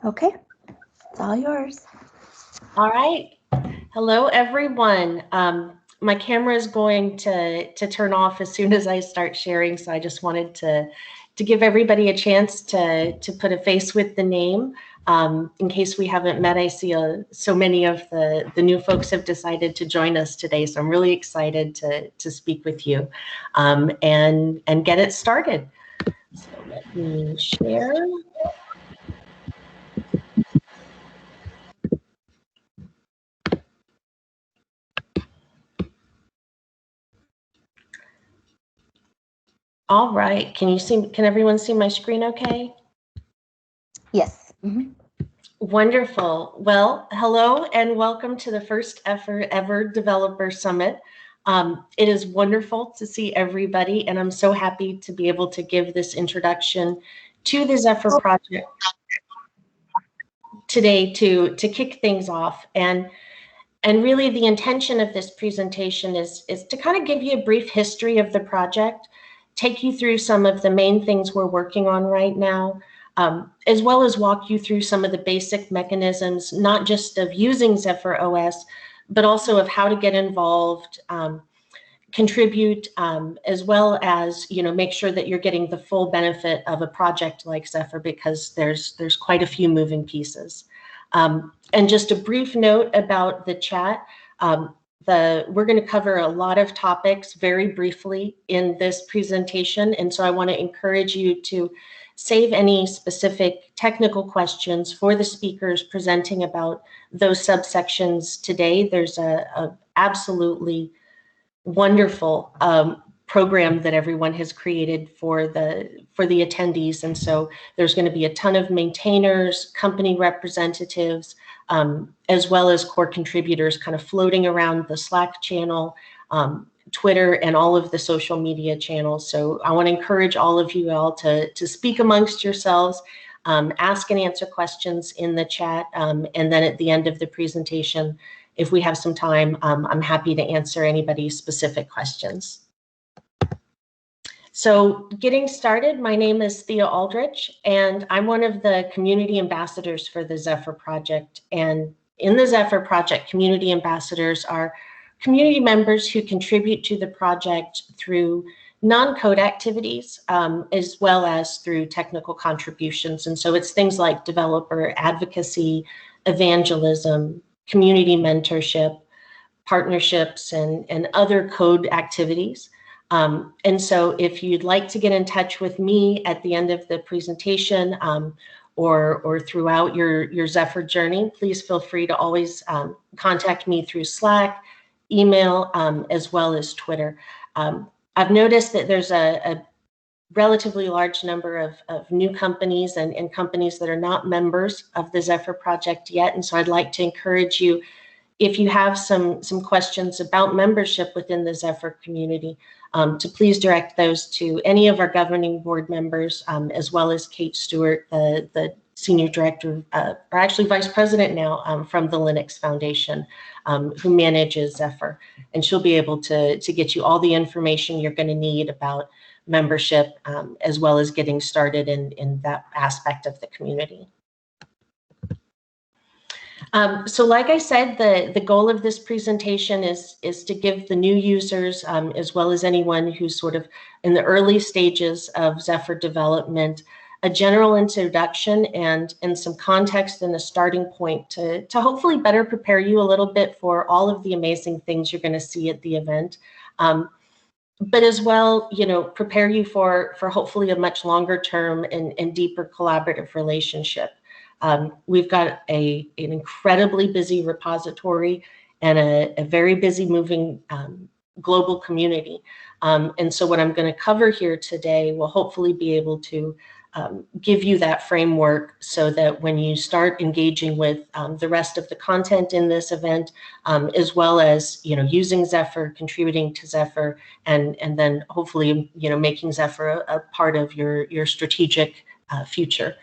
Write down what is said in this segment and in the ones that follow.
Okay, it's all yours. All right. Hello, everyone. My camera is going to turn off as soon as I start sharing, so I just wanted to give everybody a chance to put a face with the name. In case we haven't met, I see so many of the new folks have decided to join us today, so I'm really excited to speak with you and get it started. So let me share. All right. Can everyone see my screen okay? Yes. Wonderful. Well, hello and welcome to the first ever Developer Summit. It is wonderful to see everybody, and I'm so happy to be able to give this introduction to the Zephyr project today to kick things off. And really the intention of this presentation is to kind of give you a brief history of the project, take you through some of the main things we're working on right now, as well as walk you through some of the basic mechanisms, not just of using Zephyr OS, but also of how to get involved, contribute, as well as make sure that you're getting the full benefit of a project like Zephyr, because there's quite a few moving pieces. And just a brief note about the chat. We're going to cover a lot of topics very briefly in this presentation, and so I want to encourage you to save any specific technical questions for the speakers presenting about those subsections today. There's a absolutely wonderful program that everyone has created for the attendees, and so there's going to be a ton of maintainers, company representatives, as well as core contributors kind of floating around the Slack channel, Twitter, and all of the social media channels. So I want to encourage all of you all to speak amongst yourselves, ask and answer questions in the chat, and then at the end of the presentation, if we have some time, I'm happy to answer anybody's specific questions. So getting started, my name is Thea Aldrich, and I'm one of the community ambassadors for the Zephyr project. And in the Zephyr project, community ambassadors are community members who contribute to the project through non-code activities, as well as through technical contributions. And so it's things like developer advocacy, evangelism, community mentorship, partnerships, and other code activities. And so if you'd like to get in touch with me at the end of the presentation, or throughout your Zephyr journey, please feel free to always contact me through Slack, email, as well as Twitter. I've noticed that there's a relatively large number of new companies and companies that are not members of the Zephyr project yet. And so I'd like to encourage you, if you have some questions about membership within the Zephyr community, to please direct those to any of our governing board members, as well as Kate Stewart, the senior director, or actually vice president now, from the Linux Foundation, who manages Zephyr. And she'll be able to get you all the information you're going to need about membership, as well as getting started in that aspect of the community. So like I said, the goal of this presentation is to give the new users, as well as anyone who's sort of in the early stages of Zephyr development, a general introduction and some context and a starting point to hopefully better prepare you a little bit for all of the amazing things you're going to see at the event. But as well, prepare you for hopefully a much longer term and deeper collaborative relationship. We've got an incredibly busy repository and a very busy moving global community. And so what I'm going to cover here today will hopefully be able to give you that framework so that when you start engaging with the rest of the content in this event, as well as using Zephyr, contributing to Zephyr, and then hopefully making Zephyr a part of your strategic future.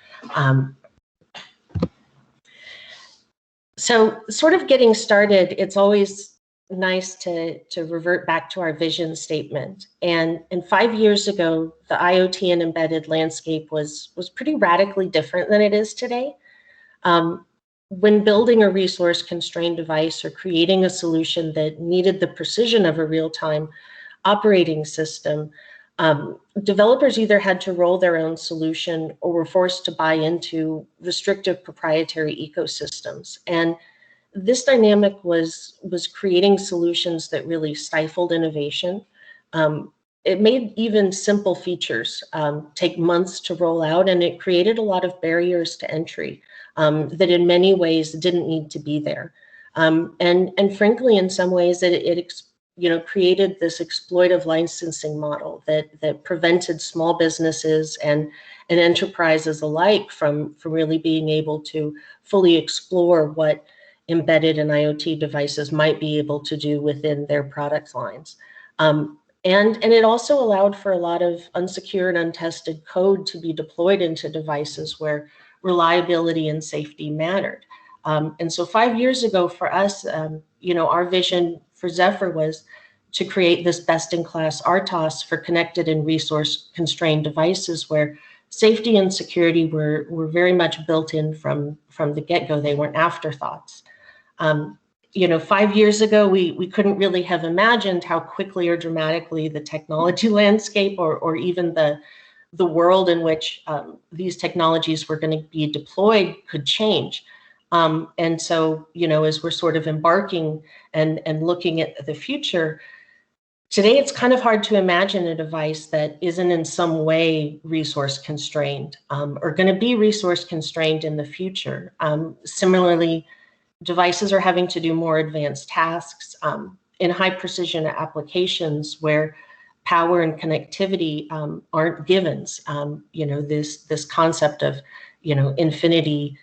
So sort of getting started, it's always nice to revert back to our vision statement. And 5 years ago, the IoT and embedded landscape was pretty radically different than it is today. When building a resource-constrained device or creating a solution that needed the precision of a real-time operating system, developers either had to roll their own solution or were forced to buy into restrictive proprietary ecosystems. And this dynamic was creating solutions that really stifled innovation. It made even simple features take months to roll out, and it created a lot of barriers to entry that in many ways didn't need to be there. And frankly, in some ways, it created this exploitive licensing model that prevented small businesses and enterprises alike from really being able to fully explore what embedded and IoT devices might be able to do within their product lines. And it also allowed for a lot of unsecured, untested code to be deployed into devices where reliability and safety mattered. And so 5 years ago for us, our vision for Zephyr was to create this best-in-class RTOS for connected and resource-constrained devices where safety and security were very much built in from the get-go. They weren't afterthoughts. 5 years ago, we couldn't really have imagined how quickly or dramatically the technology landscape or even the world in which these technologies were going to be deployed could change. And so, as we're sort of embarking and looking at the future, today it's kind of hard to imagine a device that isn't in some way resource constrained or going to be resource constrained in the future. Similarly, devices are having to do more advanced tasks in high precision applications where power and connectivity aren't givens. This concept of, infinity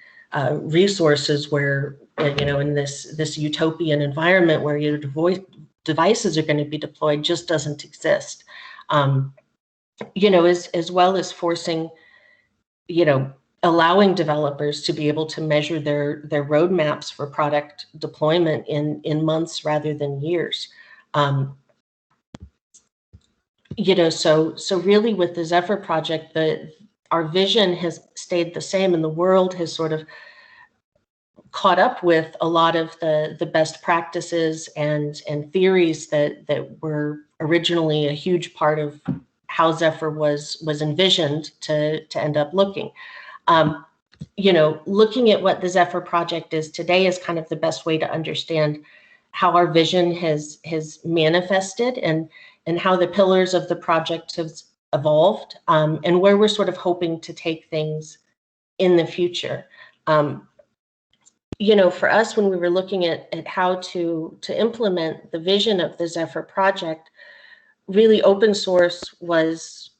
resources where, in this utopian environment where your devices are going to be deployed just doesn't exist. As well as forcing, allowing developers to be able to measure their roadmaps for product deployment in months rather than years. So really with the Zephyr project, our vision has stayed the same, and the world has sort of caught up with a lot of the best practices and theories that were originally a huge part of how Zephyr was envisioned to end up looking. Looking at what the Zephyr project is today is kind of the best way to understand how our vision has manifested and how the pillars of the project have evolved and where we're sort of hoping to take things in the future. For us, when we were looking at how to implement the vision of the Zephyr project, really open source was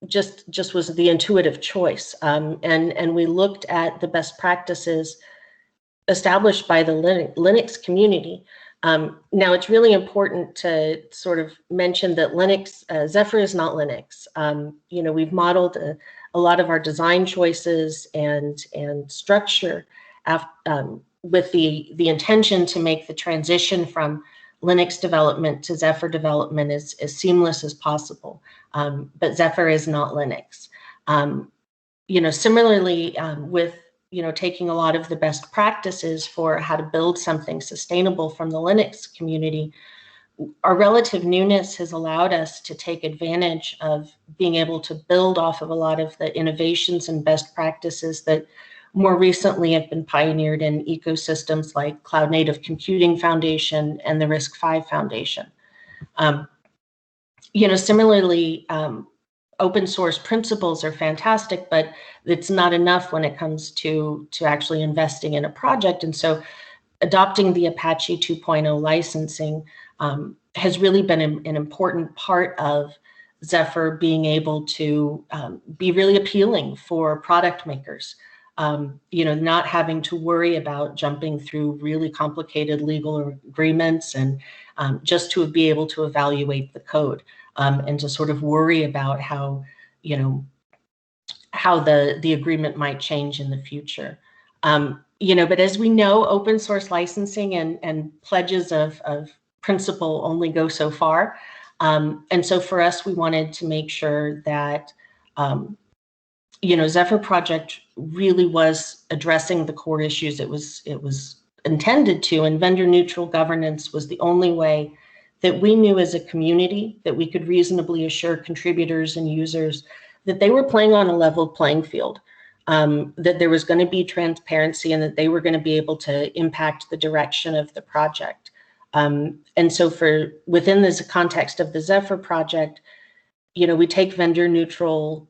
just was the intuitive choice. And we looked at the best practices established by the Linux community. Now, it's really important to sort of mention that Zephyr is not Linux. We've modeled a lot of our design choices and structure with the intention to make the transition from Linux development to Zephyr development as seamless as possible. But Zephyr is not Linux. Similarly, with taking a lot of the best practices for how to build something sustainable from the Linux community, our relative newness has allowed us to take advantage of being able to build off of a lot of the innovations and best practices that more recently have been pioneered in ecosystems like Cloud Native Computing Foundation and the RISC-V Foundation. Similarly, open source principles are fantastic, but it's not enough when it comes to actually investing in a project. And so adopting the Apache 2.0 licensing has really been an important part of Zephyr being able to be really appealing for product makers. Not having to worry about jumping through really complicated legal agreements and just to be able to evaluate the code and to sort of worry about how the agreement might change in the future. But as we know, open source licensing and pledges of principle only go so far. And so for us, we wanted to make sure that Zephyr project really was addressing the core issues it was intended to, and vendor neutral governance was the only way that we knew as a community that we could reasonably assure contributors and users that they were playing on a level playing field, that there was going to be transparency and that they were going to be able to impact the direction of the project. And so within this context of the Zephyr project, we take vendor neutral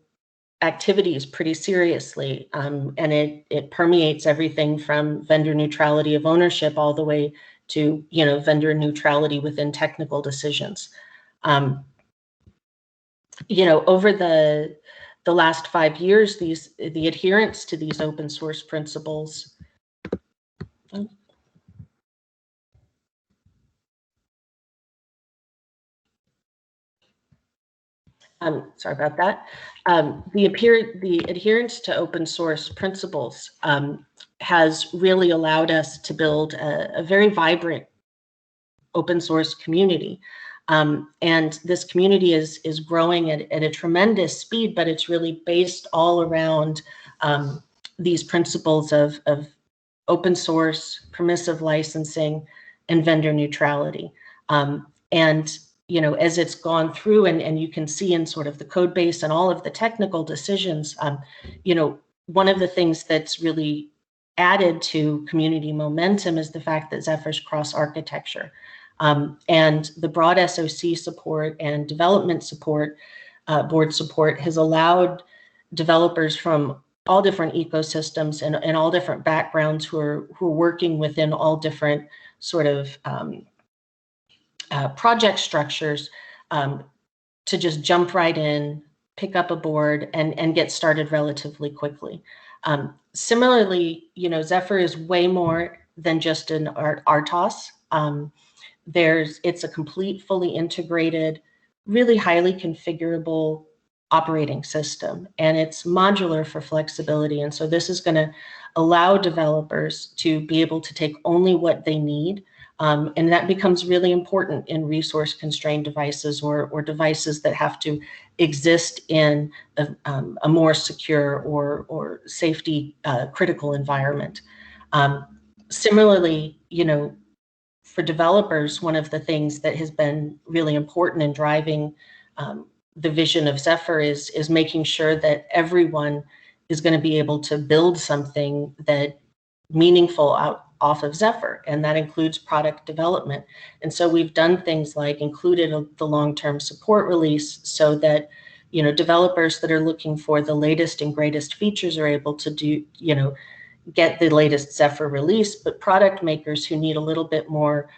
activities pretty seriously, and it permeates everything from vendor neutrality of ownership all the way to vendor neutrality within technical decisions. Over the last 5 years, the adherence to these open source principles sorry about that. The adherence to open source principles has really allowed us to build a very vibrant open source community. And this community is growing at a tremendous speed, but it's really based all around these principles of open source, permissive licensing, and vendor neutrality. And as it's gone through, and you can see in sort of the code base and all of the technical decisions, one of the things that's really added to community momentum is the fact that Zephyr's cross-architecture. And the broad SOC support and development support, board support, has allowed developers from all different ecosystems and all different backgrounds who are working within all different sort of project structures to just jump right in, pick up a board, and get started relatively quickly. Similarly, Zephyr is way more than just an RTOS. It's a complete, fully integrated, really highly configurable operating system, and it's modular for flexibility. And so this is going to allow developers to be able to take only what they need. And that becomes really important in resource constrained devices or devices that have to exist in a more secure or safety critical environment. Similarly, for developers, one of the things that has been really important in driving the vision of Zephyr is making sure that everyone is going to be able to build something that meaningful off of Zephyr, and that includes product development. And so we've done things like included the long-term support release so that developers that are looking for the latest and greatest features are able to get the latest Zephyr release, but product makers who need a little bit more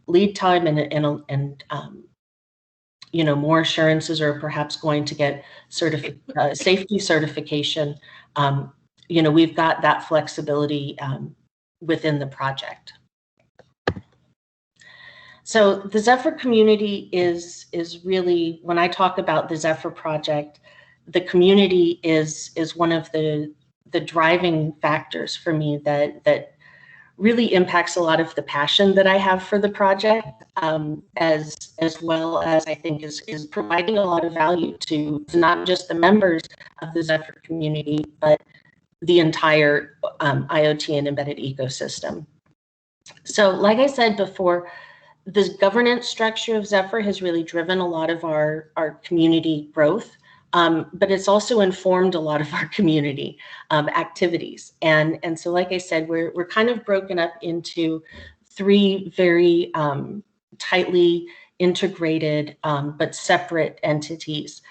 lead time and more assurances, or perhaps going to get safety certification, we've got that flexibility within the project. So the Zephyr community is really, when I talk about the Zephyr project, the community is one of the driving factors for me that really impacts a lot of the passion that I have for the project, as well as I think is providing a lot of value to not just the members of the Zephyr community, but the entire IoT and embedded ecosystem. So like I said before, the governance structure of Zephyr has really driven a lot of our community growth. But it's also informed a lot of our community activities. And so, like I said, we're kind of broken up into 3 very tightly integrated but separate entities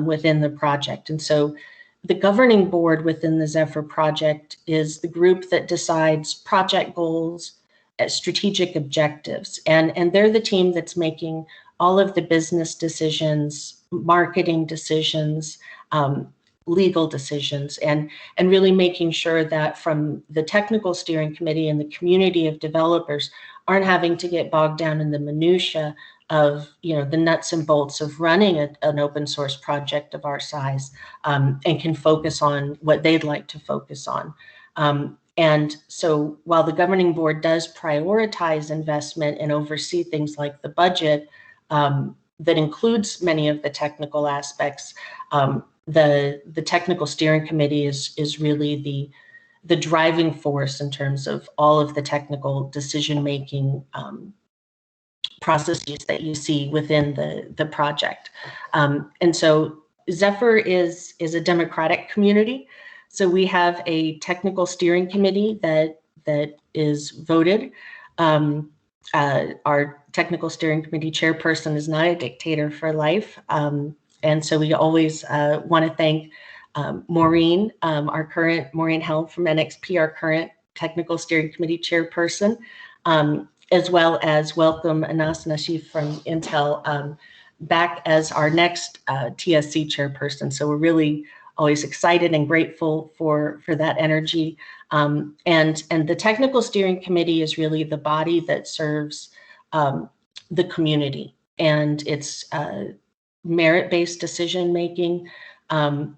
within the project. And so the governing board within the Zephyr project is the group that decides project goals, strategic objectives, and they're the team that's making all of the business decisions, marketing decisions, legal decisions, and really making sure that from the technical steering committee and the community of developers aren't having to get bogged down in the minutia of the nuts and bolts of running an open source project of our size, and can focus on what they'd like to focus on. And so while the governing board does prioritize investment and oversee things like the budget, that includes many of the technical aspects, the technical steering committee is really the driving force in terms of all of the technical decision-making processes that you see within the project. And so Zephyr is a democratic community. So we have a technical steering committee that is voted. Our technical steering committee chairperson is not a dictator for life. And so we always want to thank Maureen, Maureen Helm from NXP, our current technical steering committee chairperson, as well as welcome Anas Nashif from Intel back as our next TSC chairperson. So we're really always excited and grateful for that energy. And the technical steering committee is really the body that serves the community, and it's merit-based decision making.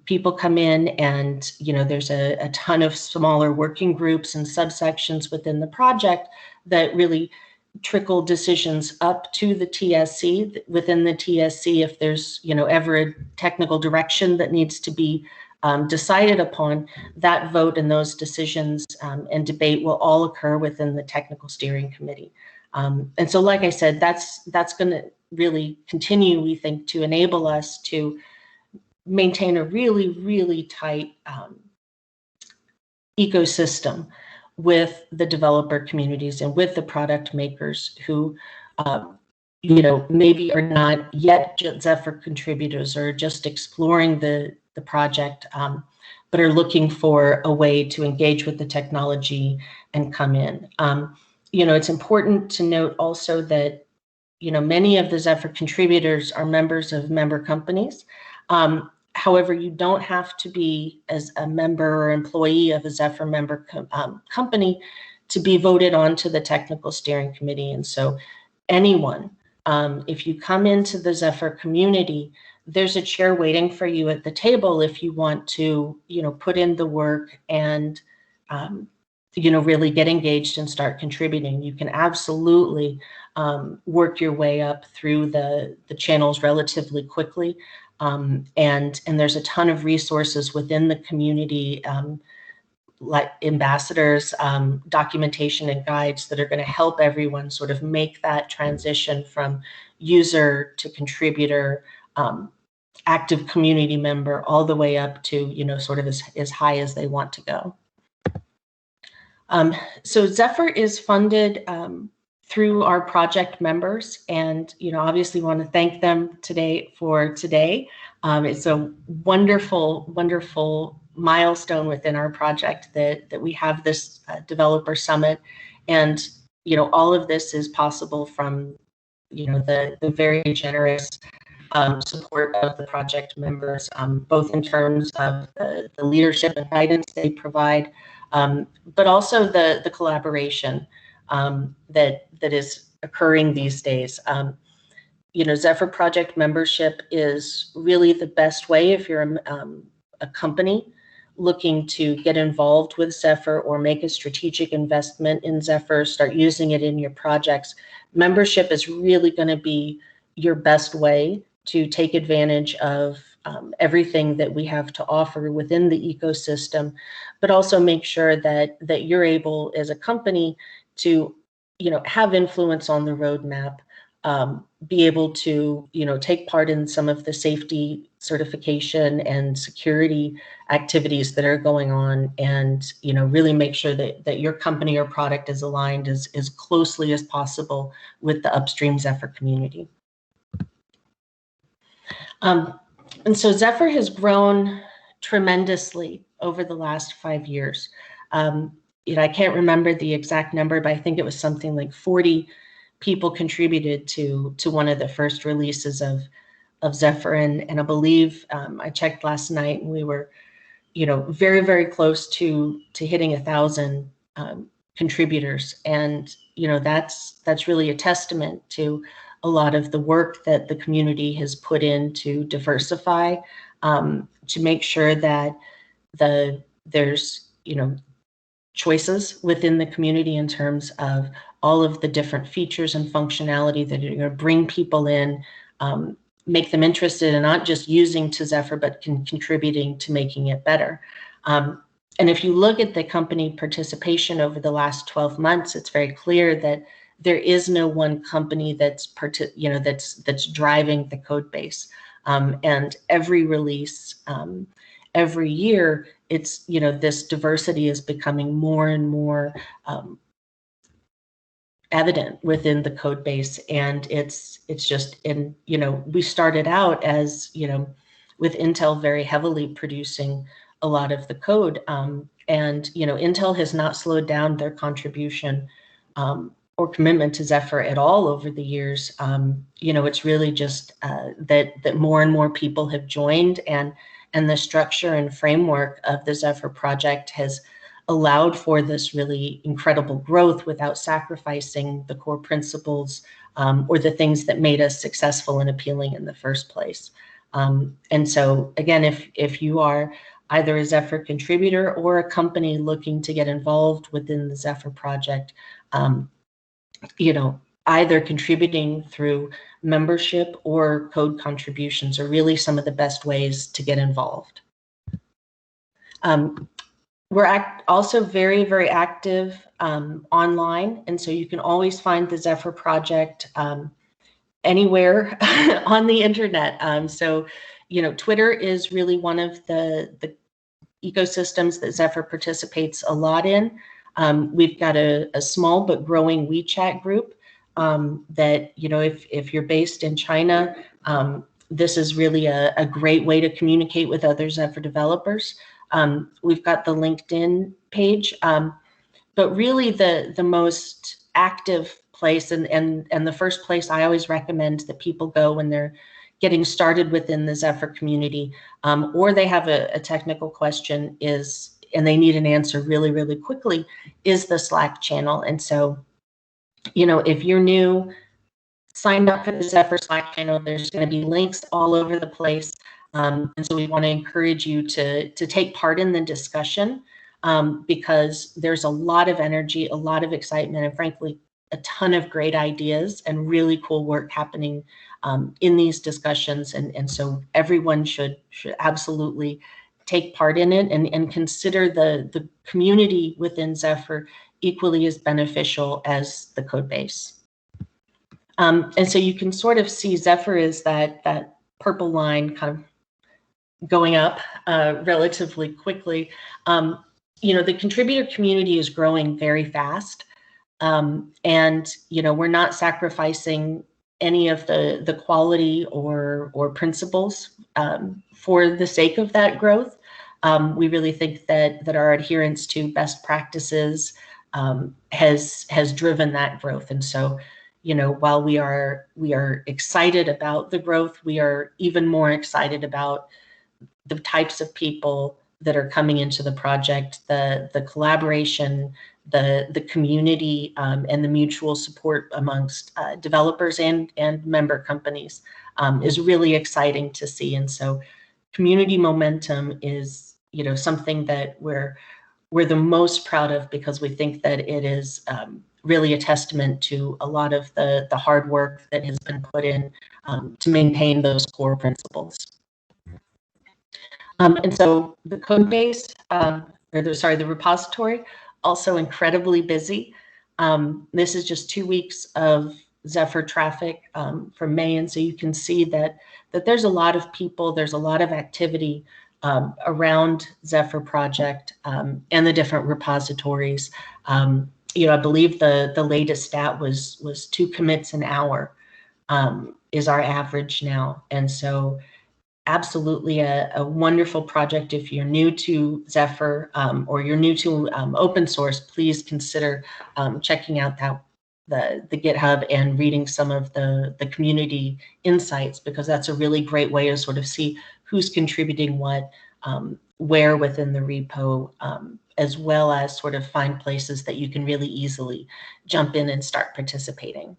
People come in and, there's a ton of smaller working groups and subsections within the project that really trickle decisions up to the TSC. Within the TSC, if there's, ever a technical direction that needs to be decided upon, that vote and those decisions and debate will all occur within the technical steering committee. And so, like I said, that's going to really continue, we think, to enable us to maintain a really, really tight ecosystem with the developer communities and with the product makers who, maybe are not yet Zephyr contributors or just exploring the project, but are looking for a way to engage with the technology and come in. It's important to note also that, many of the Zephyr contributors are members of member companies. However, you don't have to be as a member or employee of a Zephyr member company to be voted on to the technical steering committee. And so anyone, if you come into the Zephyr community, there's a chair waiting for you at the table if you want to, put in the work and, really get engaged and start contributing. You can absolutely work your way up through the channels relatively quickly. And there's a ton of resources within the community, like ambassadors, documentation and guides that are going to help everyone sort of make that transition from user to contributor, active community member, all the way up to, sort of as high as they want to go. So Zephyr is funded through our project members, and obviously want to thank them today for today. It's a wonderful, wonderful milestone within our project that we have this developer summit, and all of this is possible from the very generous support of the project members, both in terms of the leadership and guidance they provide, but also the collaboration that is occurring these days. Zephyr project membership is really the best way if you're a company looking to get involved with Zephyr or make a strategic investment in Zephyr, start using it in your projects. Membership is really going to be your best way to take advantage of everything that we have to offer within the ecosystem, but also make sure that you're able as a company to have influence on the roadmap, be able to take part in some of the safety certification and security activities that are going on, and really make sure that your company or product is aligned as closely as possible with the upstream Zephyr community. And so Zephyr has grown tremendously over the last 5 years. I can't remember the exact number, but I think it was something like 40 people contributed to one of the first releases of Zephyr, and I believe I checked last night, and we were, very, very close to hitting 1,000 contributors, and that's really a testament to a lot of the work that the community has put in to diversify, to make sure that there's choices within the community in terms of all of the different features and functionality that are going to bring people in, make them interested in not just using to Zephyr, but contributing to making it better. And if you look at the company participation over the last 12 months, it's very clear that there is no one company that's driving the code base. And every release, every year, it's, this diversity is becoming more and more evident within the code base. And it's just we started out as, with Intel very heavily producing a lot of the code. And, Intel has not slowed down their contribution or commitment to Zephyr at all over the years. It's really just that more and more people have joined, and the structure and framework of the Zephyr project has allowed for this really incredible growth without sacrificing the core principles or the things that made us successful and appealing in the first place. And so again, if you are either a Zephyr contributor or a company looking to get involved within the Zephyr project, either contributing through membership or code contributions are really some of the best ways to get involved. We're also very, very active online, and so you can always find the Zephyr project anywhere on the internet. Twitter is really one of the ecosystems that Zephyr participates a lot in. We've got a small but growing WeChat group that, if you're based in China, this is really a great way to communicate with other Zephyr developers. We've got the LinkedIn page, but really the most active place and the first place I always recommend that people go when they're getting started within the Zephyr community, or they have a technical question and they need an answer really, really quickly, is the Slack channel. And so, if you're new, sign up for the Zephyr Slack channel. There's going to be links all over the place. And so we want to encourage you to take part in the discussion because there's a lot of energy, a lot of excitement, and frankly, a ton of great ideas and really cool work happening in these discussions. And so everyone should absolutely take part in it and consider the community within Zephyr equally as beneficial as the code base. And so you can sort of see Zephyr is that purple line kind of going up relatively quickly. The contributor community is growing very fast. And we're not sacrificing any of the quality or principles for the sake of that growth. We really think that our adherence to best practices has driven that growth. And so, while we are excited about the growth, we are even more excited about the types of people that are coming into the project, the collaboration, the community, and the mutual support amongst developers and member companies is really exciting to see. And so community momentum is, something that we're the most proud of because we think that it is really a testament to a lot of the hard work that has been put in to maintain those core principles. And so the code base, the repository, also incredibly busy. This is just 2 weeks of Zephyr traffic from May, and so you can see that there's a lot of people, there's a lot of activity around Zephyr project and the different repositories. I believe the latest stat was 2 commits an hour is our average now, and so absolutely a wonderful project. If you're new to Zephyr or you're new to open source, please consider checking out the GitHub and reading some of the community insights, because that's a really great way to sort of see who's contributing what, where within the repo, as well as sort of find places that you can really easily jump in and start participating.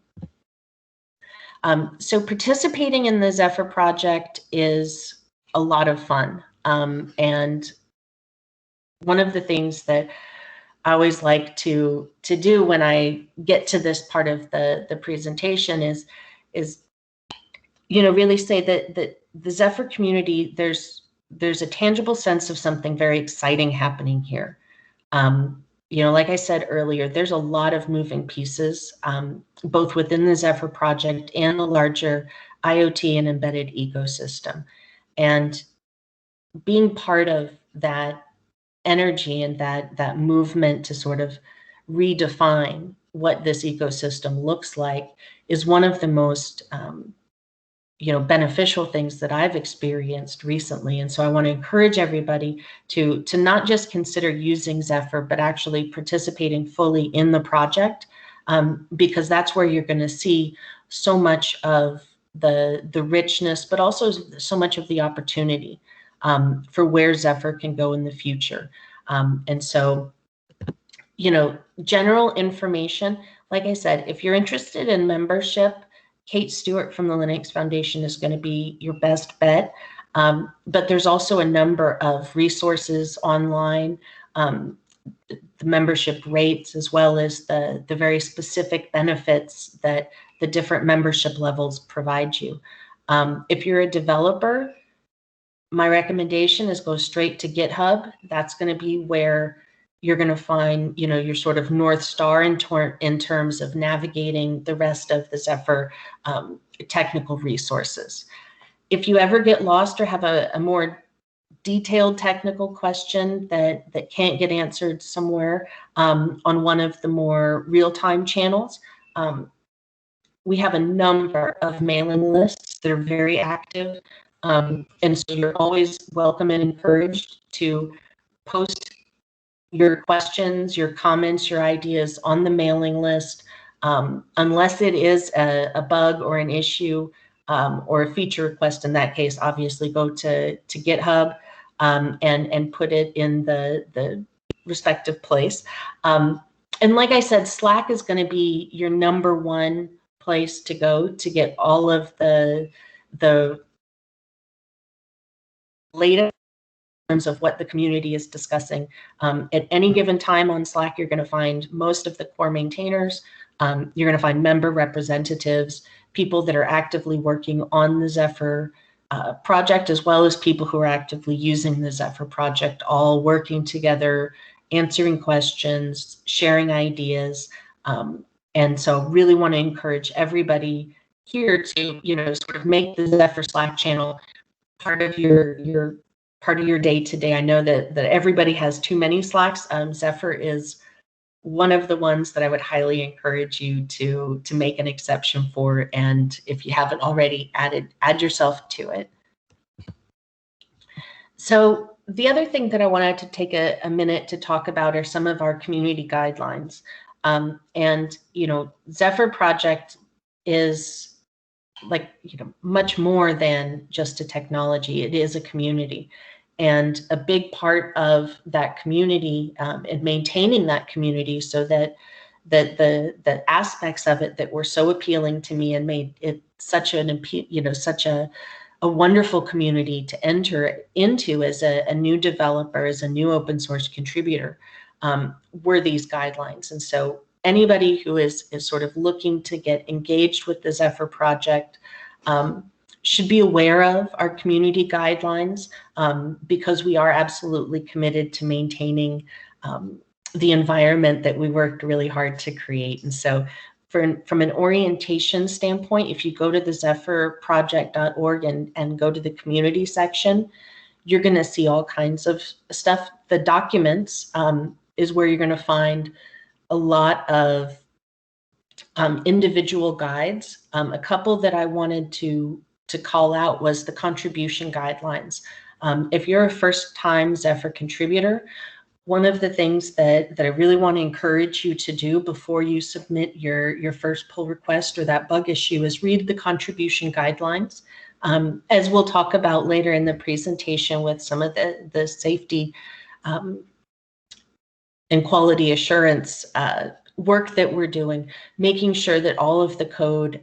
So participating in the Zephyr project is a lot of fun. And one of the things that I always like to do when I get to this part of the presentation is really say that the Zephyr community, there's a tangible sense of something very exciting happening here. Like I said earlier, there's a lot of moving pieces, both within the Zephyr project and the larger IoT and embedded ecosystem. And being part of that energy and that movement to sort of redefine what this ecosystem looks like is one of the most beneficial things that I've experienced recently. And so I want to encourage everybody to not just consider using Zephyr, but actually participating fully in the project, because that's where you're going to see so much of the richness, but also so much of the opportunity for where Zephyr can go in the future. And so, general information, like I said, if you're interested in membership, Kate Stewart from the Linux Foundation is going to be your best bet. But there's also a number of resources online, the membership rates, as well as the very specific benefits that the different membership levels provide you. If you're a developer, my recommendation is go straight to GitHub. That's going to be where you're going to find, your sort of North Star in terms of navigating the rest of the Zephyr technical resources. If you ever get lost or have a more detailed technical question that can't get answered somewhere on one of the more real-time channels, we have a number of mailing lists that are very active. And so you're always welcome and encouraged to post your questions, your comments, your ideas on the mailing list, unless it is a bug or an issue or a feature request. In that case, obviously go to GitHub and put it in the respective place. And like I said, Slack is going to be your number one place to go to get all of the latest in terms of what the community is discussing. At any given time on Slack, you're going to find most of the core maintainers. You're going to find member representatives, people that are actively working on the Zephyr project, as well as people who are actively using the Zephyr project, all working together, answering questions, sharing ideas. And so really want to encourage everybody here to, sort of make the Zephyr Slack channel part of your day to day. I know that everybody has too many Slacks. Zephyr is one of the ones that I would highly encourage you to make an exception for. And if you haven't already, add yourself to it. So the other thing that I wanted to take a minute to talk about are some of our community guidelines. And, Zephyr project is much more than just a technology. It is a community. And a big part of that community and maintaining that community so that the aspects of it that were so appealing to me and made it such a wonderful community to enter into as a new developer, as a new open source contributor, were these guidelines. And so anybody who is sort of looking to get engaged with the Zephyr project should be aware of our community guidelines, because we are absolutely committed to maintaining the environment that we worked really hard to create. And so from an orientation standpoint, if you go to the zephyrproject.org and go to the community section, you're going to see all kinds of stuff. The documents is where you're going to find a lot of individual guides. A couple that I wanted to call out was the contribution guidelines. If you're a first-time Zephyr contributor, one of the things that I really want to encourage you to do before you submit your first pull request or that bug issue is read the contribution guidelines. As we'll talk about later in the presentation with some of the safety and quality assurance work that we're doing, making sure that all of the code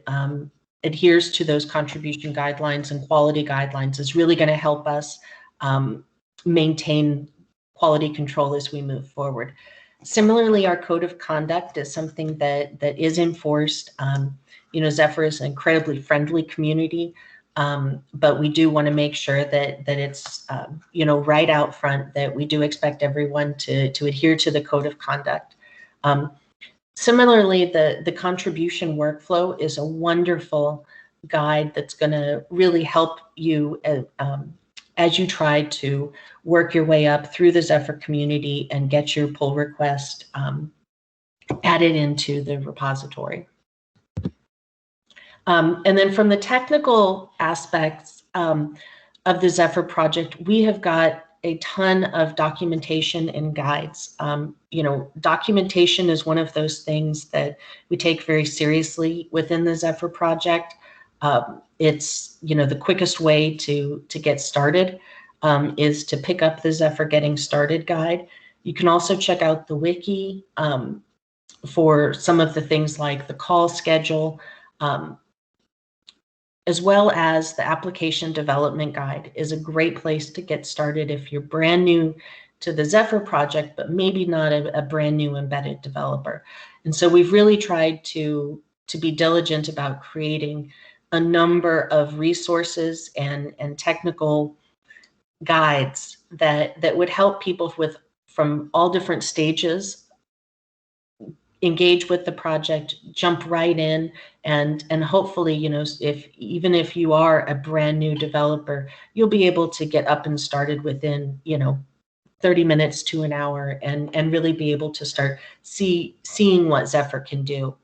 adheres to those contribution guidelines and quality guidelines is really going to help us maintain quality control as we move forward. Similarly, our code of conduct is something that is enforced. Zephyr is an incredibly friendly community. but we do want to make sure that it's right out front that we do expect everyone to adhere to the code of conduct. Similarly, the contribution workflow is a wonderful guide that's going to really help you as you try to work your way up through the Zephyr community and get your pull request added into the repository. And then from the technical aspects of the Zephyr project, we have got a ton of documentation and guides. Documentation is one of those things that we take very seriously within the Zephyr project. It's the quickest way to get started is to pick up the Zephyr Getting Started guide. You can also check out the wiki for some of the things like the call schedule, as well as the application development guide is a great place to get started if you're brand new to the Zephyr project, but maybe not a brand new embedded developer. And so we've really tried to be diligent about creating a number of resources and technical guides that would help people from all different stages engage with the project, jump right in, and hopefully, even if you are a brand new developer, you'll be able to get up and started within 30 minutes to an hour and really be able to start seeing what Zephyr can do.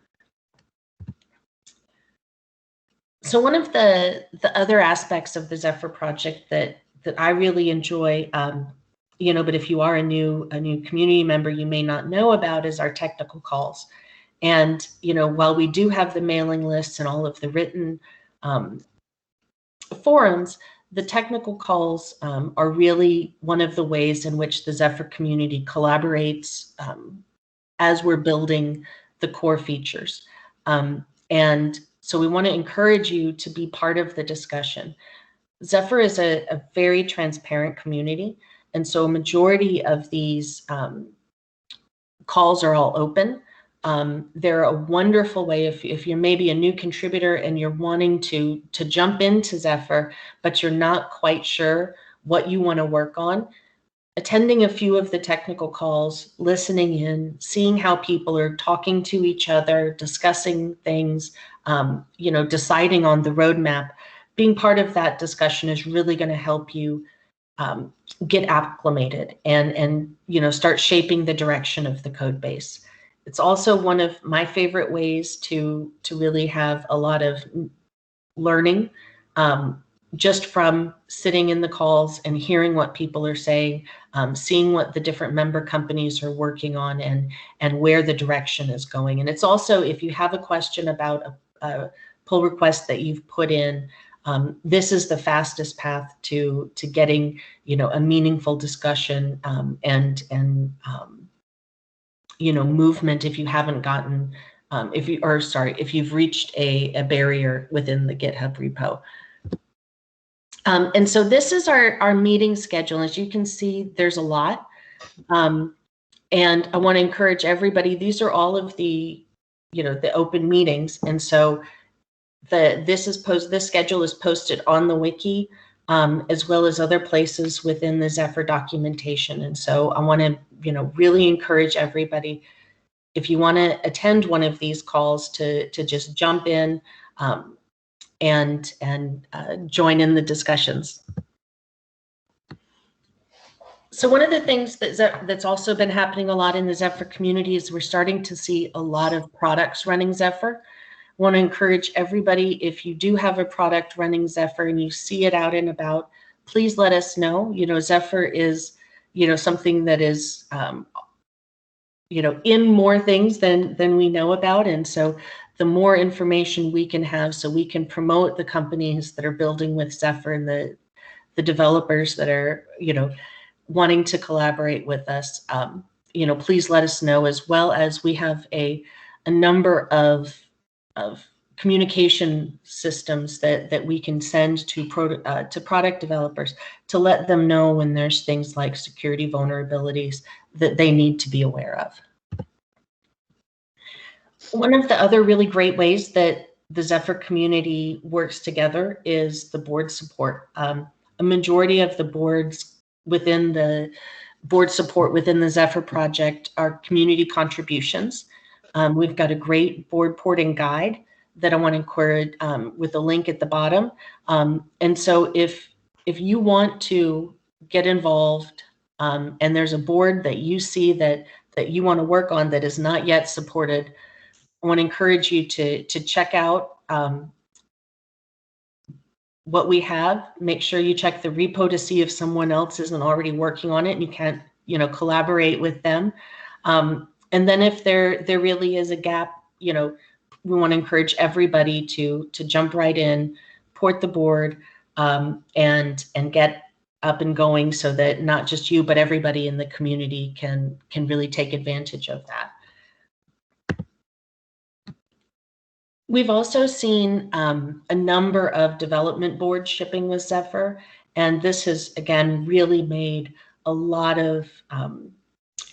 So one of the other aspects of the Zephyr project that I really enjoy, but if you are a new community member, you may not know about, is our technical calls. And while we do have the mailing lists and all of the written forums, the technical calls are really one of the ways in which the Zephyr community collaborates as we're building the core features. And so we want to encourage you to be part of the discussion. Zephyr is a very transparent community. And so a majority of these calls are all open. They're a wonderful way if you're maybe a new contributor and you're wanting to jump into Zephyr, but you're not quite sure what you want to work on. Attending a few of the technical calls, listening in, seeing how people are talking to each other, discussing things, deciding on the roadmap, being part of that discussion is really going to help you get acclimated and start shaping the direction of the code base. It's also one of my favorite ways to really have a lot of learning just from sitting in the calls and hearing what people are saying, seeing what the different member companies are working on and where the direction is going. And it's also, if you have a question about a pull request that you've put in, this is the fastest path to getting a meaningful discussion and movement if you haven't gotten if you've reached a barrier within the GitHub repo. And so this is our meeting schedule. As you can see, there's a lot. And I want to encourage everybody, these are all of the open meetings. And so this schedule is posted on the wiki, as well as other places within the Zephyr documentation. And so I want to really encourage everybody, if you want to attend one of these calls, to just jump in and join in the discussions. So one of the things that's also been happening a lot in the Zephyr community is we're starting to see a lot of products running Zephyr. I want to encourage everybody, if you do have a product running Zephyr and you see it out and about, please let us know. Zephyr is something that is in more things than we know about, and so the more information we can have, so we can promote the companies that are building with Zephyr and the developers that are wanting to collaborate with us. Please let us know, as well as we have a number of communication systems that we can send to product developers to let them know when there's things like security vulnerabilities that they need to be aware of. One of the other really great ways that the Zephyr community works together is the board support. A majority of the boards within the board support within the Zephyr project are community contributions. We've got a great board porting guide that I want to encourage with a link at the bottom. And so if you want to get involved and there's a board that you see that you want to work on that is not yet supported, I want to encourage you to check out what we have. Make sure you check the repo to see if someone else isn't already working on it and you can't, collaborate with them. And then if there really is a gap, we want to encourage everybody to jump right in, port the board, and get up and going so that not just you, but everybody in the community can really take advantage of that. We've also seen a number of development boards shipping with Zephyr, and this has, again, really made a lot of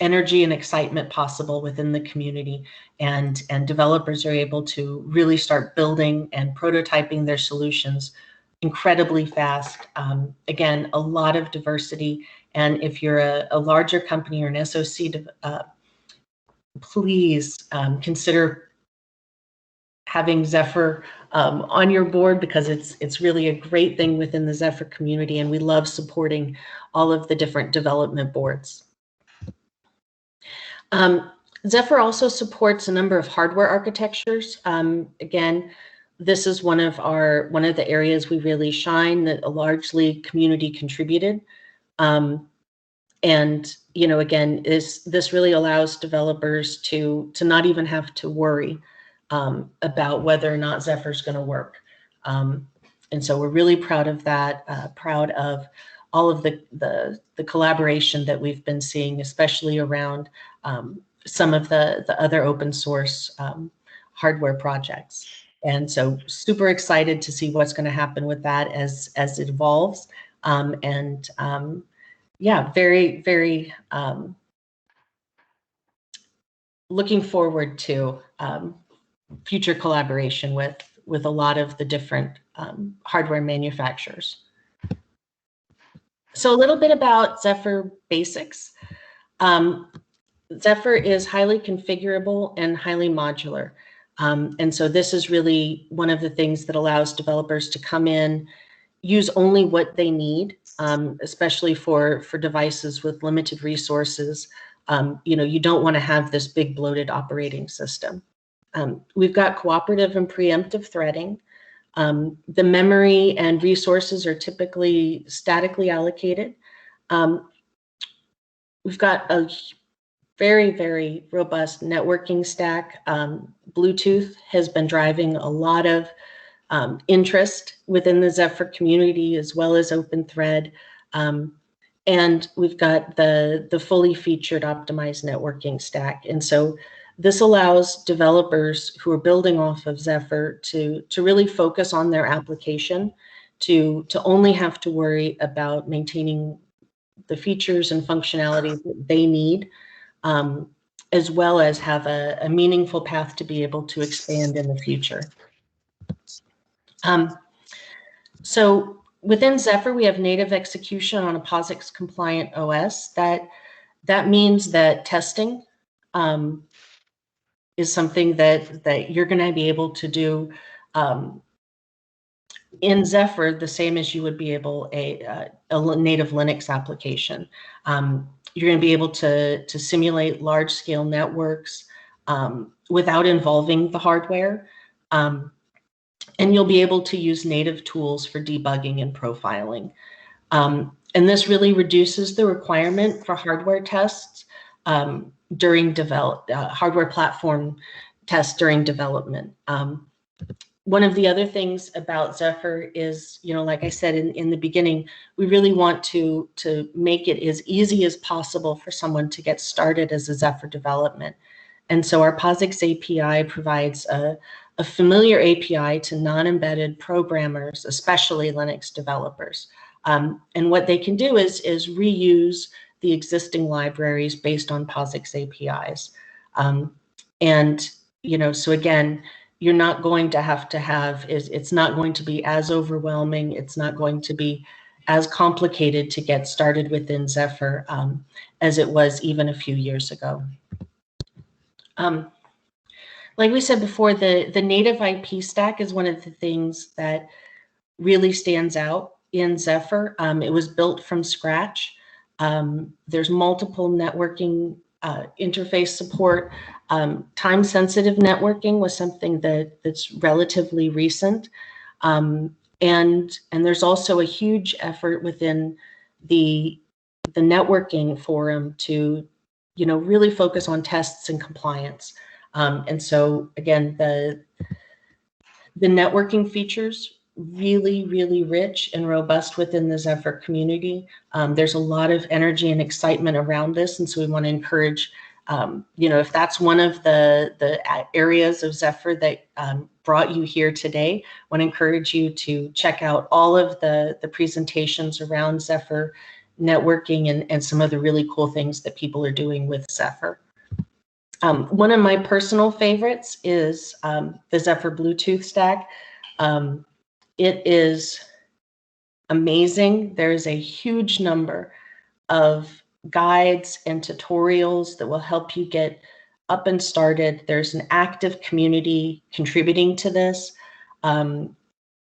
energy and excitement possible within the community, and developers are able to really start building and prototyping their solutions incredibly fast. Again, a lot of diversity, and if you're a larger company or an SOC, please consider having Zephyr on your board, because it's really a great thing within the Zephyr community, and we love supporting all of the different development boards. Zephyr also supports a number of hardware architectures. Again, this is one of the areas we really shine, that largely community contributed. And again, this really allows developers to not even have to worry about whether or not Zephyr is going to work. And so we're really proud of that, proud of all of the collaboration that we've been seeing, especially around some of the other open source hardware projects. And so super excited to see what's going to happen with that as it evolves. Yeah, very, very looking forward to future collaboration with a lot of the different hardware manufacturers. So a little bit about Zephyr Basics. Zephyr is highly configurable and highly modular. And so this is really one of the things that allows developers to come in, use only what they need, especially for devices with limited resources. You don't want to have this big bloated operating system. We've got cooperative and preemptive threading. The memory and resources are typically statically allocated. We've got a very, very robust networking stack. Bluetooth has been driving a lot of interest within the Zephyr community, as well as OpenThread. And we've got the fully featured optimized networking stack. And so this allows developers who are building off of Zephyr to really focus on their application, to only have to worry about maintaining the features and functionality that they need, as well as have a meaningful path to be able to expand in the future. So within Zephyr, we have native execution on a POSIX compliant OS. That means that testing is something that you're going to be able to do in Zephyr the same as you would be able a native Linux application. You're going to be able to simulate large-scale networks without involving the hardware. And you'll be able to use native tools for debugging and profiling. And this really reduces the requirement for hardware tests during hardware platform tests during development. One of the other things about Zephyr is, like I said in the beginning, we really want to make it as easy as possible for someone to get started as a Zephyr development. And so our POSIX API provides a familiar API to non-embedded programmers, especially Linux developers. And what they can do is reuse the existing libraries based on POSIX APIs. So again, you're not going to have it's not going to be as overwhelming. It's not going to be as complicated to get started within Zephyr as it was even a few years ago. Like we said before, the native IP stack is one of the things that really stands out in Zephyr. It was built from scratch. There's multiple networking interface support. Time-sensitive networking was something that's relatively recent. And there's also a huge effort within the networking forum to, really focus on tests and compliance. And so again, the networking features really, really rich and robust within the Zephyr community. There's a lot of energy and excitement around this, and so we want to encourage, if that's one of the areas of Zephyr that brought you here today, I want to encourage you to check out all of the presentations around Zephyr networking and some of the really cool things that people are doing with Zephyr. One of my personal favorites is the Zephyr Bluetooth stack. It is amazing. There's a huge number of guides and tutorials that will help you get up and started. There's an active community contributing to this.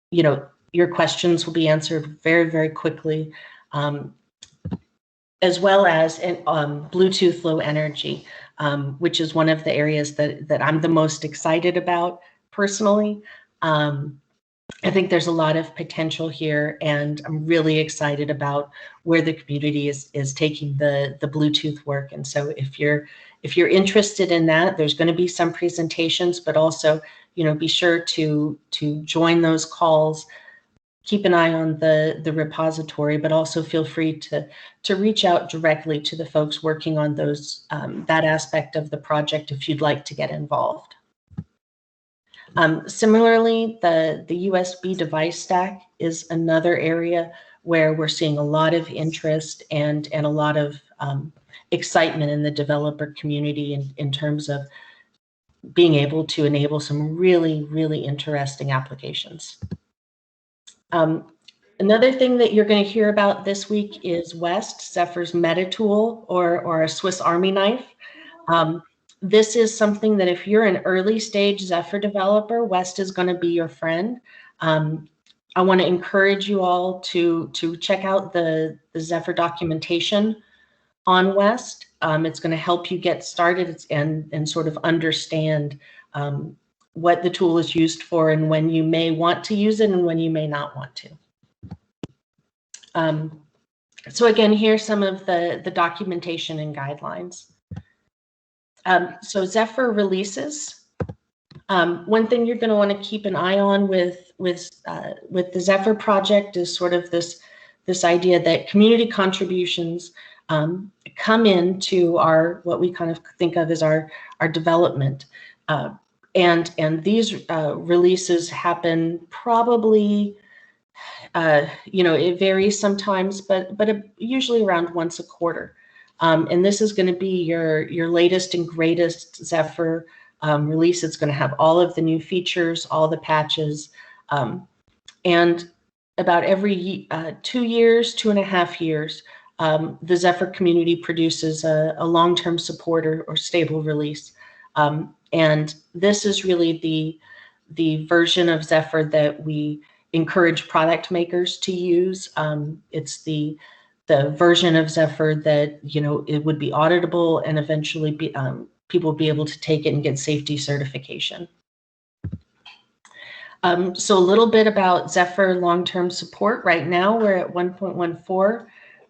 Your questions will be answered very, very quickly, as well as Bluetooth low energy, which is one of the areas that I'm the most excited about personally. I think there's a lot of potential here, and I'm really excited about where the community is taking the Bluetooth work. And so if you're interested in that, there's going to be some presentations, but also, be sure to join those calls. Keep an eye on the repository, but also feel free to reach out directly to the folks working on those that aspect of the project if you'd like to get involved. Similarly, the USB device stack is another area where we're seeing a lot of interest and a lot of excitement in the developer community in terms of being able to enable some really, really interesting applications. Another thing that you're going to hear about this week is West, Zephyr's meta tool, or a Swiss Army knife. This is something that if you're an early stage Zephyr developer, West is going to be your friend. I want to encourage you all to check out the Zephyr documentation on West. It's going to help you get started and sort of understand what the tool is used for and when you may want to use it and when you may not want to. So again, here's some of the documentation and guidelines. So Zephyr Releases. One thing you're going to want to keep an eye on with the Zephyr project is sort of this idea that community contributions come into what we kind of think of as our development. And these releases happen probably, it varies sometimes, but usually around once a quarter. And this is going to be your latest and greatest Zephyr release. It's going to have all of the new features, all the patches, and about every 2 years, 2.5 years, the Zephyr community produces a long-term support or stable release. And this is really the version of Zephyr that we encourage product makers to use. It's the version of Zephyr that, it would be auditable and eventually people will be able to take it and get safety certification. So a little bit about Zephyr long-term support. Right now, we're at 1.14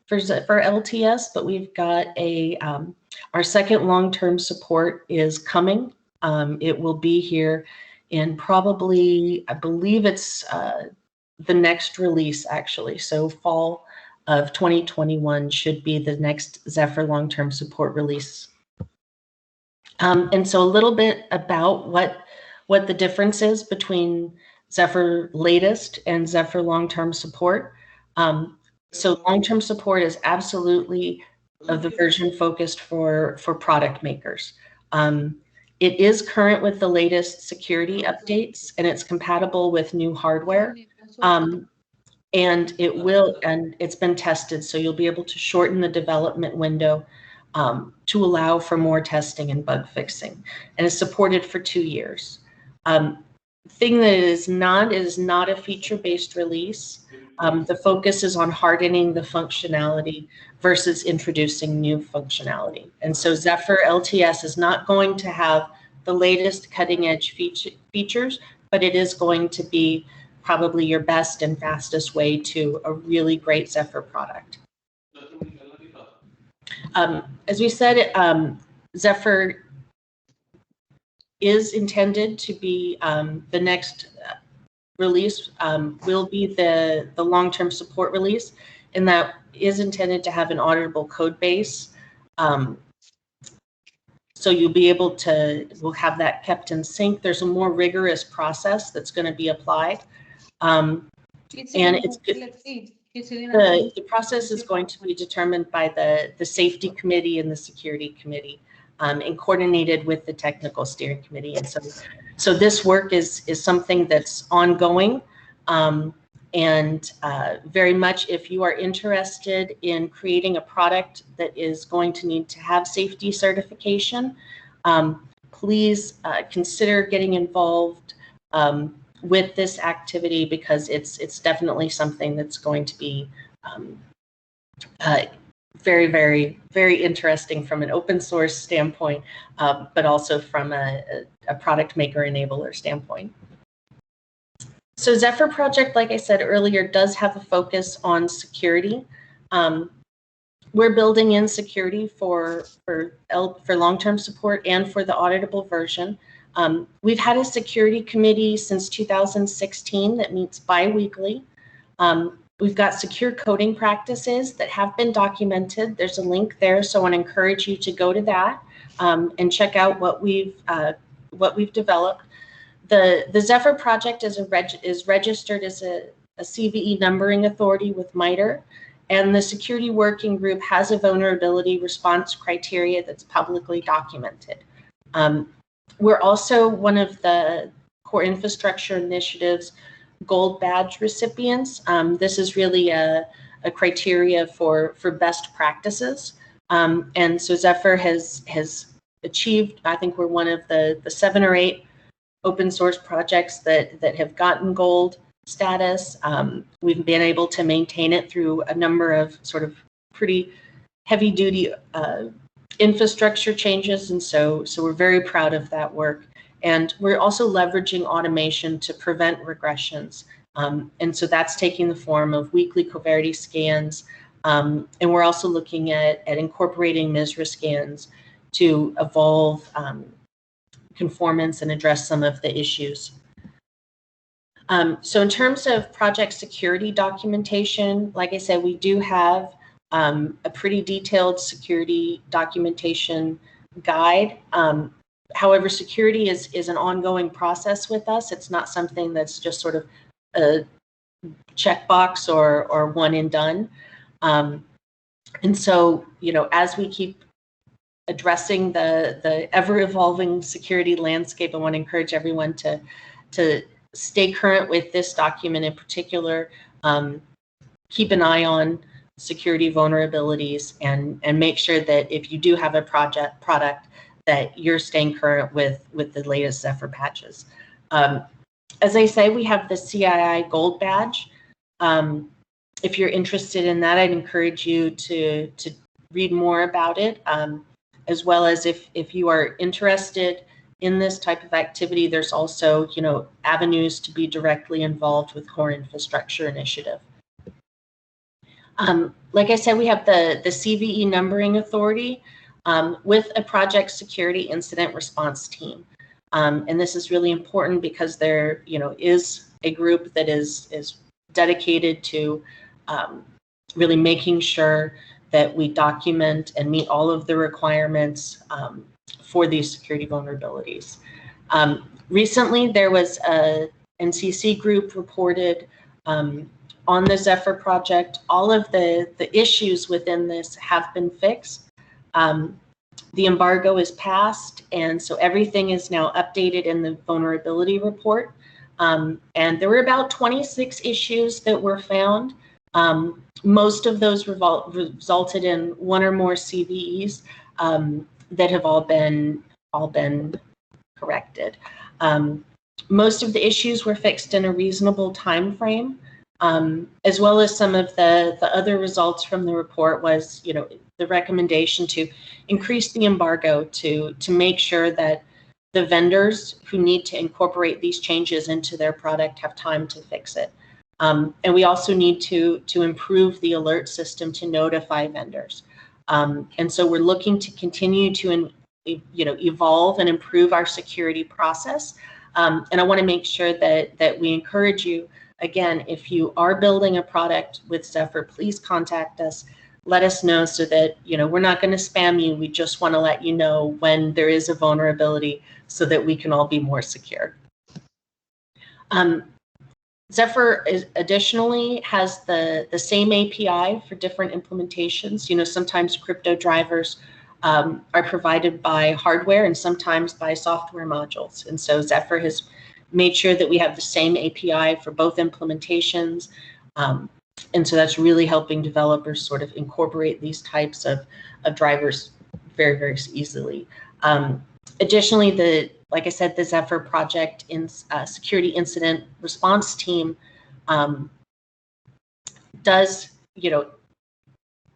for Zephyr LTS, but we've got our second long-term support is coming. It will be here in probably, I believe it's the next release actually. So fall of 2021 should be the next Zephyr long-term support release. And so a little bit about what the difference is between Zephyr latest and Zephyr long-term support. So long-term support is absolutely the version focused for product makers. It is current with the latest security updates, and it's compatible with new hardware. And it's been tested, so you'll be able to shorten the development window to allow for more testing and bug fixing, and is supported for 2 years. Thing that it is not a feature-based release. The focus is on hardening the functionality versus introducing new functionality. And so Zephyr LTS is not going to have the latest cutting-edge features, but it is going to be probably your best and fastest way to a really great Zephyr product. As we said, Zephyr is intended to be the next release will be the long-term support release, and that is intended to have an auditable code base. So you'll be able to, we'll have that kept in sync. There's a more rigorous process that's going to be applied. And the process is going to be determined by the safety committee and the security committee, and coordinated with the technical steering committee. And so this work is something that's ongoing, and very much if you are interested in creating a product that is going to need to have safety certification, please consider getting involved with this activity, because it's definitely something that's going to be very, very, very interesting from an open source standpoint, but also from a product maker enabler standpoint. So Zephyr project, like I said earlier, does have a focus on security. We're building in security for long-term support and for the auditable version. We've had a security committee since 2016 that meets bi-weekly. We've got secure coding practices that have been documented. There's a link there, so I want to encourage you to go to that and check out what we've developed. The Zephyr project is registered as a CVE numbering authority with MITRE, and the security working group has a vulnerability response criteria that's publicly documented. We're also one of the Core Infrastructure Initiative's Gold Badge recipients. This is really a criteria for best practices. And so Zephyr has achieved, I think we're one of the 7 or 8 open source projects that have gotten gold status. We've been able to maintain it through a number of sort of pretty heavy duty infrastructure changes. And so we're very proud of that work. And we're also leveraging automation to prevent regressions. And so that's taking the form of weekly Coverity scans. And we're also looking at incorporating MISRA scans to evolve conformance and address some of the issues. So in terms of project security documentation, like I said, we do have a pretty detailed security documentation guide. However, security is an ongoing process with us. It's not something that's just sort of a checkbox or one and done. And so, you know, as we keep addressing the ever-evolving security landscape, I want to encourage everyone to stay current with this document in particular. Keep an eye on security vulnerabilities and make sure that if you do have a product that you're staying current with the latest Zephyr patches. As I say, we have the CII Gold Badge. If you're interested in that, I'd encourage you to read more about it, as well as if you are interested in this type of activity, there's also, you know, avenues to be directly involved with Core Infrastructure Initiative. Like I said, we have the CVE numbering authority with a project security incident response team. And this is really important because there, you know, is a group that is dedicated to really making sure that we document and meet all of the requirements for these security vulnerabilities. Recently, there was a NCC group reported on the Zephyr project. All of the issues within this have been fixed. The embargo is passed, and so everything is now updated in the vulnerability report. And there were about 26 issues that were found. Most of those resulted in one or more CVEs that have all been corrected. Most of the issues were fixed in a reasonable time frame, as well as some of the other results from the report was, the recommendation to increase the embargo to make sure that the vendors who need to incorporate these changes into their product have time to fix it. And we also need to improve the alert system to notify vendors. And so we're looking to continue to evolve and improve our security process. And I want to make sure that we encourage you, again, if you are building a product with Zephyr, please contact us. Let us know so that, we're not going to spam you. We just want to let you know when there is a vulnerability so that we can all be more secure. Zephyr additionally has the same API for different implementations. Sometimes crypto drivers are provided by hardware and sometimes by software modules. And so Zephyr has made sure that we have the same API for both implementations. And so that's really helping developers sort of incorporate these types of drivers very, very easily. Additionally, like I said, the Zephyr project in security incident response team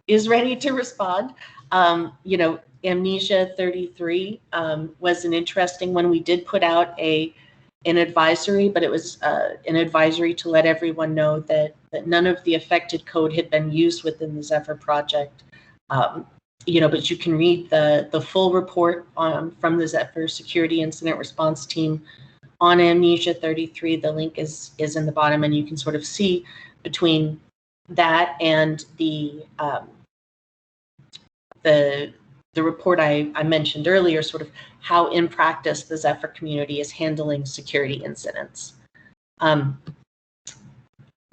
is ready to respond. Amnesia 33 was an interesting one. We did put out an advisory, but it was an advisory to let everyone know that none of the affected code had been used within the Zephyr project. But you can read the full report from the Zephyr Security Incident Response Team on Amnesia 33. The link is in the bottom, and you can sort of see between that and the report I mentioned earlier, sort of how in practice the Zephyr community is handling security incidents.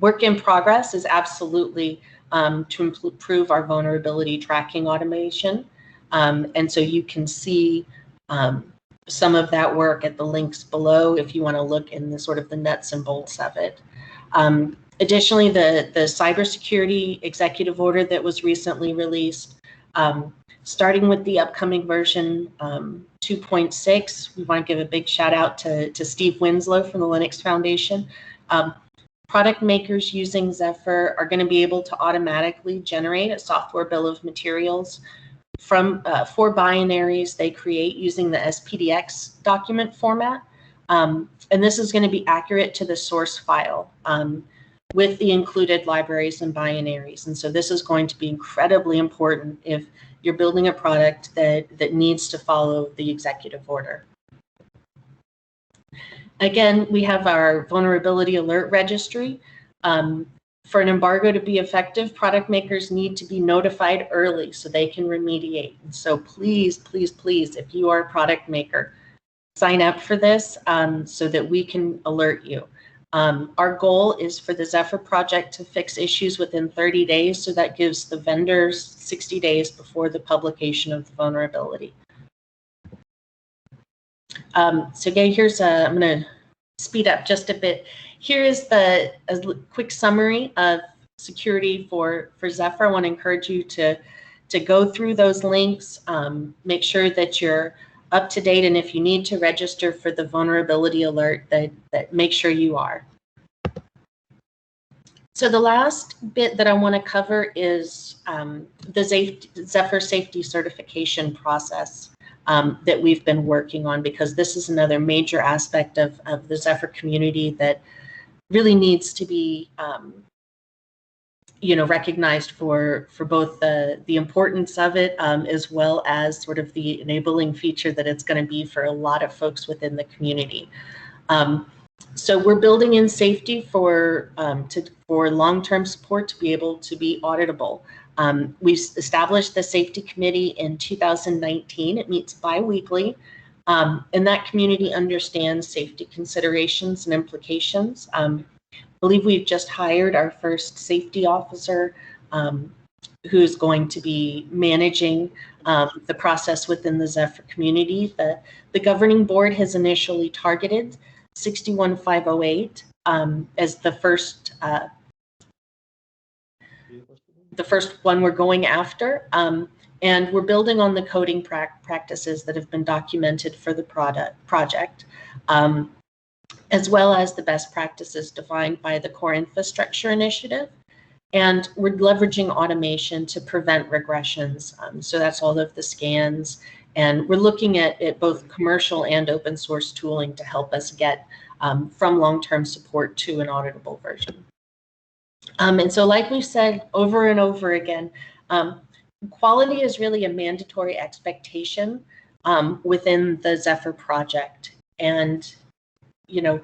Work in progress is absolutely to improve our vulnerability tracking automation. And so you can see some of that work at the links below if you want to look in the sort of the nuts and bolts of it. Additionally, the cybersecurity executive order that was recently released, starting with the upcoming version 2.6, we want to give a big shout out to Steve Winslow from the Linux Foundation. Product makers using Zephyr are going to be able to automatically generate a software bill of materials from for binaries they create using the SPDX document format. And this is going to be accurate to the source file with the included libraries and binaries. And so this is going to be incredibly important if you're building a product that needs to follow the executive order. Again, we have our vulnerability alert registry. For an embargo to be effective, product makers need to be notified early so they can remediate. And so please, please, please, if you are a product maker, sign up for this so that we can alert you. Our goal is for the Zephyr project to fix issues within 30 days, so that gives the vendors 60 days before the publication of the vulnerability. So again, I'm going to speed up just a bit. Here is a quick summary of security for Zephyr. I want to encourage you to go through those links, make sure that you're up to date, and if you need to register for the vulnerability alert, that make sure you are. So the last bit that I want to cover is the Zephyr safety certification process that we've been working on, because this is another major aspect of the Zephyr community that really needs to be recognized for both the importance of it as well as sort of the enabling feature that it's going to be for a lot of folks within the community. So we're building in safety for long-term support to be able to be auditable. We established the safety committee in 2019. It meets bi-weekly, and that community understands safety considerations and implications. I believe we've just hired our first safety officer who's going to be managing the process within the Zephyr community. The governing board has initially targeted 61508 as the first one we're going after. And we're building on the coding practices that have been documented for the project, as well as the best practices defined by the Core Infrastructure Initiative. And we're leveraging automation to prevent regressions. So that's all of the scans. And we're looking at both commercial and open source tooling to help us get from long-term support to an auditable version. And so like we've said over and over again, quality is really a mandatory expectation within the Zephyr project. And, you know,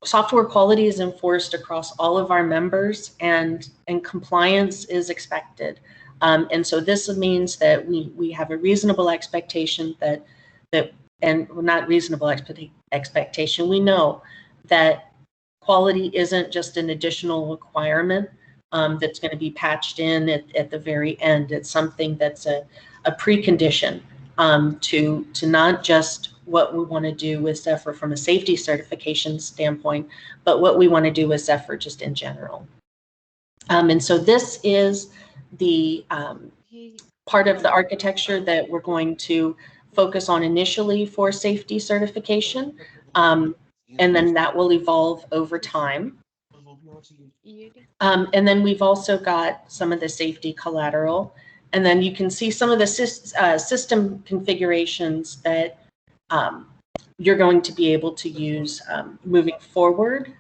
software quality is enforced across all of our members, and compliance is expected. And so this means that we have a reasonable expectation and not reasonable expectation, we know that quality isn't just an additional requirement that's going to be patched in at the very end. It's something that's a precondition to not just what we want to do with Zephyr from a safety certification standpoint, but what we want to do with Zephyr just in general. And so this is the part of the architecture that we're going to focus on initially for safety certification. And then that will evolve over time. And then we've also got some of the safety collateral. And then you can see some of the system configurations that you're going to be able to use moving forward.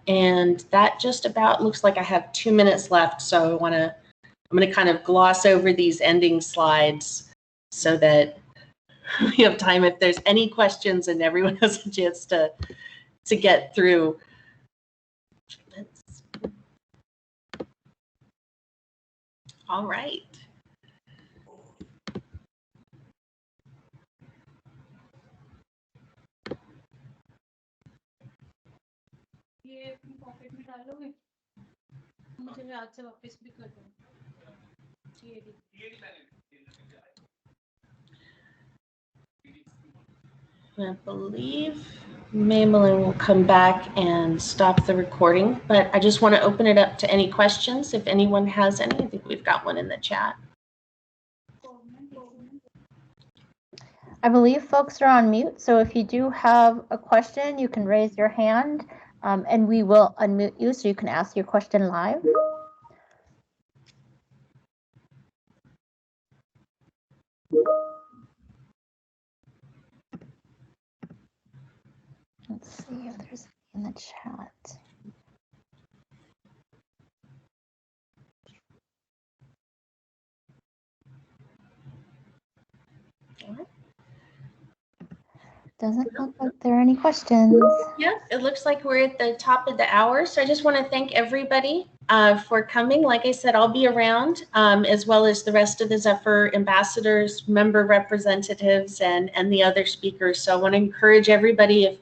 And that just about looks like I have 2 minutes left. So I'm going to kind of gloss over these ending slides so that we have time if there's any questions and everyone has a chance to get through. All right. I believe Maybelline will come back and stop the recording, but I just want to open it up to any questions if anyone has any. I think we've got one in the chat. I believe folks are on mute, so if you do have a question, you can raise your hand and we will unmute you so you can ask your question live. Let's see if there's in the chat. Doesn't look like there are any questions. Yeah, it looks like we're at the top of the hour. So I just want to thank everybody for coming. Like I said, I'll be around as well as the rest of the Zephyr ambassadors, member representatives, and the other speakers. So I want to encourage everybody, if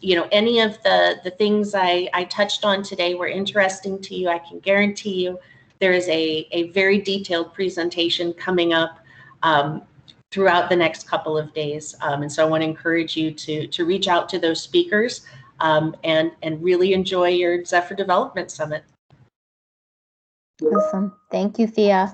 you know, any of the things I touched on today were interesting to you, I can guarantee you there is a very detailed presentation coming up throughout the next couple of days. And so I want to encourage you to reach out to those speakers and really enjoy your Zephyr Development Summit. Awesome. Thank you, Thea.